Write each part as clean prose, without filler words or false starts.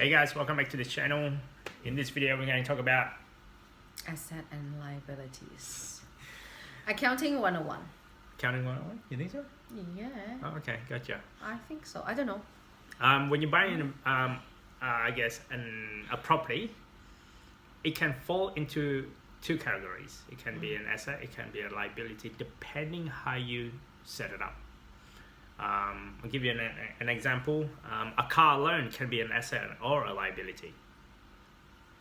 Hey guys, welcome back to this channel. In this video, we're going to talk about Asset and liabilities. Accounting 101. accounting 101. You think so? Yeah. Oh, okay, gotcha. I think so. I don't know. When you're buying, a property, it can fall into two categories. It can be an asset, it can be a liability, depending how you set it up. I'll give you an example. A car loan can be an asset or a liability.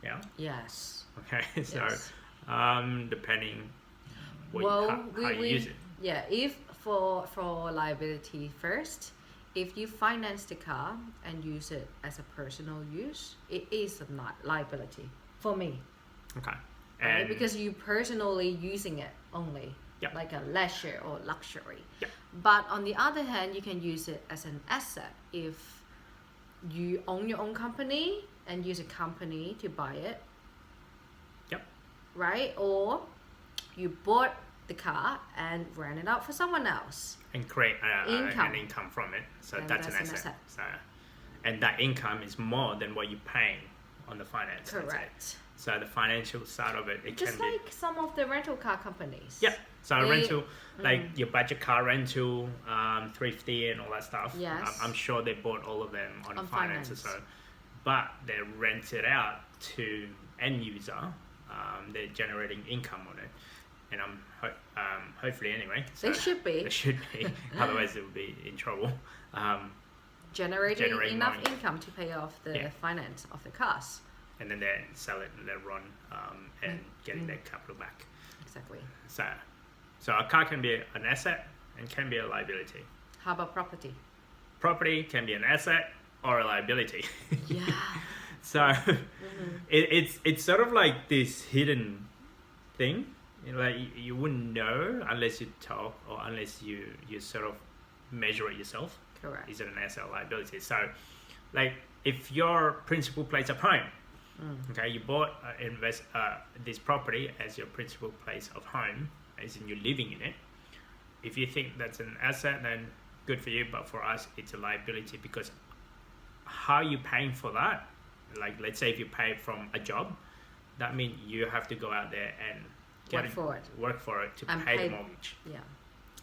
Yeah. Yes. Okay. So, Yes. depending Well, how you use it. Yeah. If for liability first, if you finance the car and use it as a personal use, it is a liability for me. Okay. Right? And Because you personally using it only. Yep. Like a leisure or luxury. Yep. But on the other hand, you can use it as an asset if you own your own company and use a company to buy it. Yep. Right? Or you bought the car and rent it out for someone else. and create Income. an income from it. So Then that's an that's an asset. asset. So, and that income is more than what you're paying on the finance. let's say. Correct. So the financial side of it, Just can like some of the rental car companies. be. Yeah. So They- rental, like your budget car rental, thrifty and all that stuff. Yes. I'm sure they bought all of them on On finances. finance. So, but they rent it out to end user. They're generating income on it, and hopefully anyway. So They should be They should be. Otherwise, they would be in trouble. generating generate enough money. income to pay off the Yeah. finance of the cars. And then they sell it and they run and getting their capital back. Exactly. So a car can be an asset and can be a liability. How about property? Property can be an asset or a liability. Yeah. So it's sort of like this hidden thing. You know, like you wouldn't know unless you talk or unless you sort of measure it yourself. Correct. Is it an asset or liability? So, like if your principal place of home, okay, you bought this property as your principal place of home, as in you're living in it. If you think that's an asset, then good for you. But for us, it's a liability because how you paying for that? Like let's say if you pay from a job, that means you have to go out there and work for it to And pay pay- the mortgage. Yeah.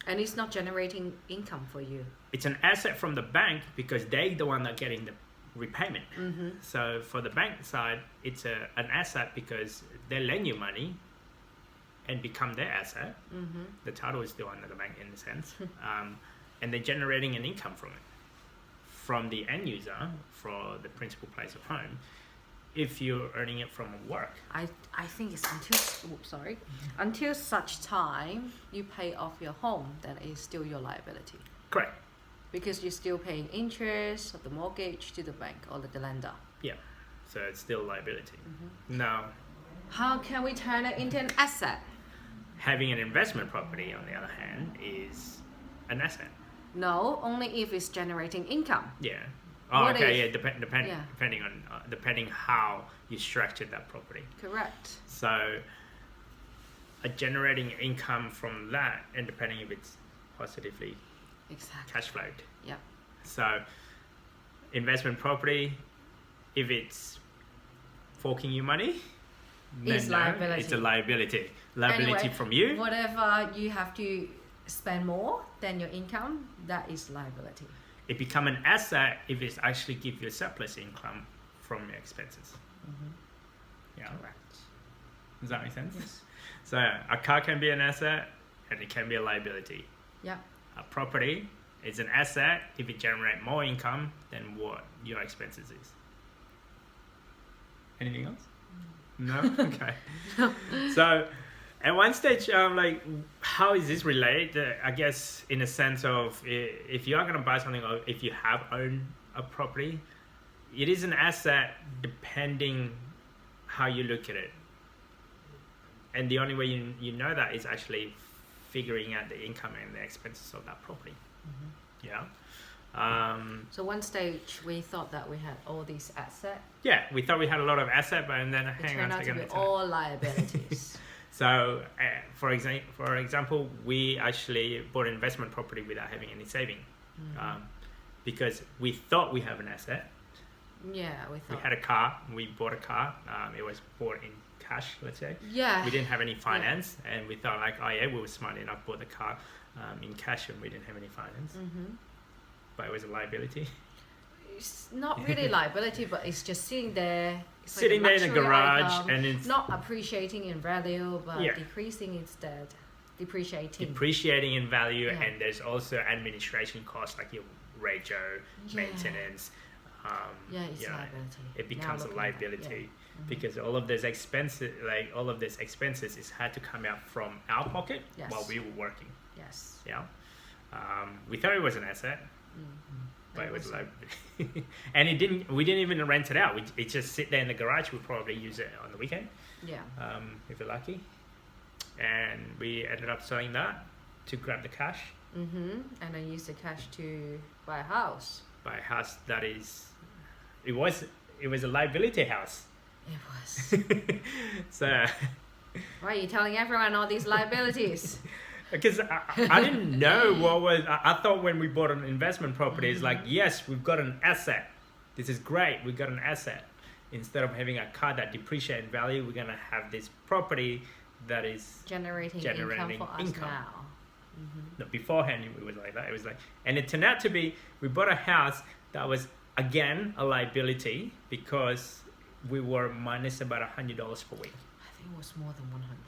And it's not generating income for you. It's an asset from the bank because they're the one that getting the repayment. So for the bank side, it's an asset because they lend you money and become their asset. The title is still under the bank in a sense, and they're generating an income from it, from the end user for the principal place of home. If you're earning it from work, I think it's until such time you pay off your home, that is still your liability. correct? Because you're still paying interest of the mortgage to the bank or the lender. Yeah. So it's still liability. Now, How can we turn it into an asset? having an investment property, on the other hand, is an asset. No, only if it's generating income. Yeah. Oh, What okay. if- Yeah. Yeah. Depending how you structured that property. Correct. So, generating income from that, and depending if it's positively Exactly. cash flowed. Yep. So, investment property, if it's forking you money, It's then no, liability. it's a liability. Liability Anyway, from you. Whatever you have to spend more than your income, that is liability. It become an asset if it's actually give you a surplus income from your expenses. Yeah. Correct. Does that make sense? Yes. So a car can be an asset and it can be a liability. Yep. A property is an asset if it generate more income than what your expenses is. Anything else? No? Okay. So at one stage, like, how is this related? I guess in a sense of if you are going to buy something or if you have owned a property, it is an asset depending how you look at it. And the only way you know that is actually figuring out the income and the expenses of that property. Yeah. So one stage we thought that we had all these assets. Yeah, we thought we had a lot of asset, but then It hang on turned a out to second. be it's all liabilities. So, for example, we actually bought an investment property without having any saving, because we thought we have an asset, Yeah, we We thought. had a car. We bought a car. It was bought in cash, let's say. Yeah. We didn't have any finance, and we thought like, oh yeah, we were smart enough, bought the car in cash, and we didn't have any finance. But it was a liability. It's not really liability, but it's just sitting there. It's like Sitting a there in a luxury garage, item, and it's not appreciating in value, but Yeah. decreasing instead. Depreciating. depreciating in value, Yeah. and there's also administration costs like your radio, Yeah. maintenance. Yeah, it's you know, liability. it becomes a Now looking back, liability because all of those expenses, is had to come out from our pocket Yes. while we were working. Yes. Yeah, we thought it was an asset, but it was a wasn't. liability, and it didn't. We didn't even rent it out. It just sit there in the garage. We'll probably use it on the weekend, Yeah. if we're lucky. And we ended up selling that to grab the cash, And I used the cash to buy a house. buy a house that is. It was a liability house. It was. So. Why are you telling everyone all these liabilities? Because I didn't know what was. I thought when we bought an investment property, it's like, yes, we've got an asset. This is great. We got an asset. Instead of having a car that depreciates in value, we're gonna have this property that is Generating Generating income for us income. now. no, beforehand. It was like that. It was like, and it turned out to be. We bought a house that was again a liability because we were minus about $100 per week. I think it was more than 100.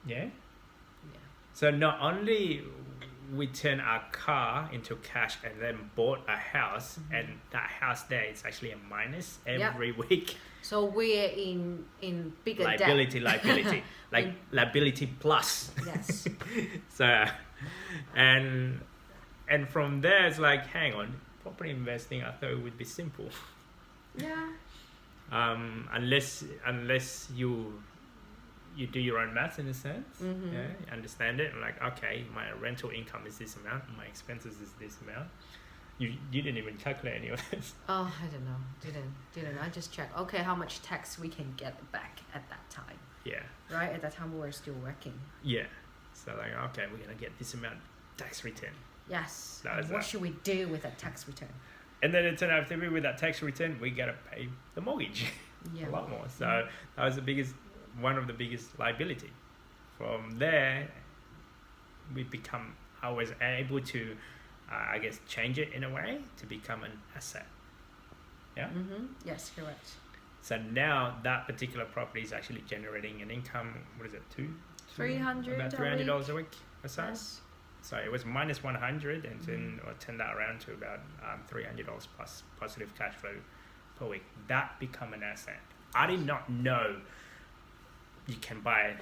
Yeah. Yeah. So not only we turned our car into cash and then bought a house, and that house there is actually a minus every week. So we're in bigger Liability, debt. like liability plus. Yes. So, and from there it's like, hang on, property investing. I thought it would be simple. Yeah. Unless you do your own maths in a sense, yeah, you understand it, and like, okay, my rental income is this amount, my expenses is this amount. You didn't even calculate any of this. Oh, I don't know. Didn't. I just checked. Okay, how much tax we can get back at that time? Yeah, Right at that time we were still working. yeah. So like, okay, we're gonna get this amount tax return, Yes. That And was what that. should we do with that tax return? and then it turned out to be with that tax return, we gotta pay the mortgage Yeah. a lot more. So that was one of the biggest liability. From there, I was able to, I guess, change it in a way to become an asset. Yeah. Yes, correct. So now that particular property is actually generating an income. What is it? $300 about $300 a week or so. Yes. So it was minus 100, and then or turned that around to about $300 plus positive cash flow per week. That become an asset. I did not know you can buy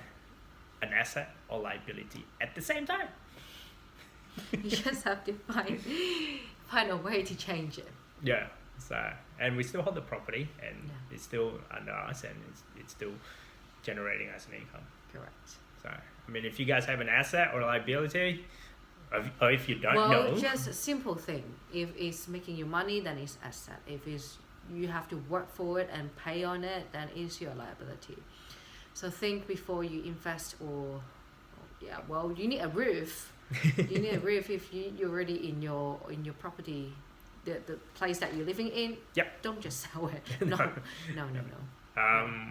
an asset or liability at the same time. You just have to find a way to change it. Yeah. So, and we still hold the property, and Yeah. it's still under us, and it's still generating us an income. Correct. So, I mean, if you guys have an asset or liability, or if you don't Well, know, just a simple thing. If it's making you money, then it's asset. If it's you have to work for it and pay on it, then it's your liability. So think before you invest, or yeah, well, you need a roof. You need a roof if you're already in your property, the place that you're living in. Yep. Don't just sell it. No.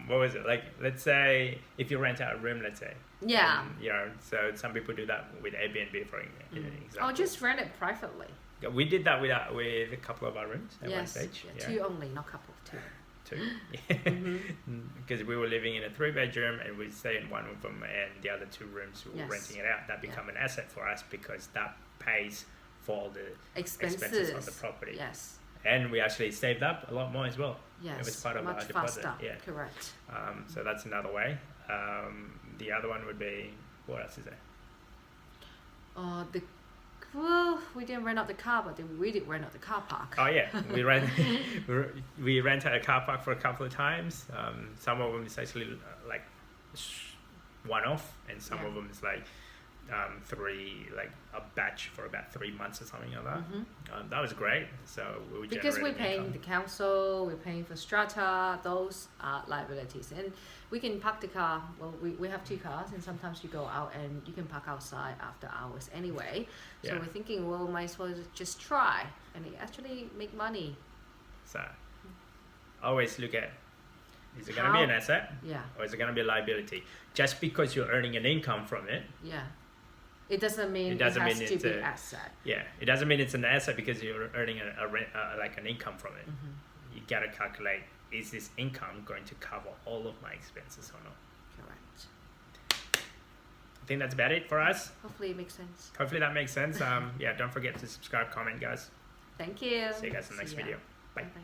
what was it? Like, let's say if you rent out a room, let's say. Yeah. You know, so some people do that with Airbnb, for example. Or just rent it privately. Yeah, we did that with a couple of our rooms at one Yes. stage. Yeah, two only, not couple. Two. Because we were living in a 3-bedroom and we'd stay in one of them, and the other 2 rooms we were Yes. renting it out. That become an asset for us because that pays for all the Expenses on the property. Yes. And we actually saved up a lot more as well. Yes. It was part of much our deposit. faster. Yeah. Correct. So that's another way. The other one would be, what else is there? Well, we didn't rent out the car, but we did rent out the car park. Oh yeah, we rented a car park for a couple of times. Some of them is actually like one-off, and some of them is like a batch for about 3 months or something like that. That was great. So we were Because we're generating paying income. the council, we're paying for strata, those are liabilities. And we can park the car, well, we have 2 cars, and sometimes you go out and you can park outside after hours anyway. So Yeah. we're thinking, well, might as well just try, and it actually make money. So always look at, is it going to be an asset Yeah. or is it going to be a liability? Just because you're earning an income from it, Yeah. It doesn't mean it has to be asset. Yeah, it doesn't mean it's an asset because you're earning like an income from it. Mm-hmm. You got to calculate, is this income going to cover all of my expenses or not? Correct. I think that's about it for us. Hopefully it makes sense. Hopefully that makes sense. Yeah, don't forget to subscribe, comment, guys. Thank you. See you guys in the next video. Bye. Bye.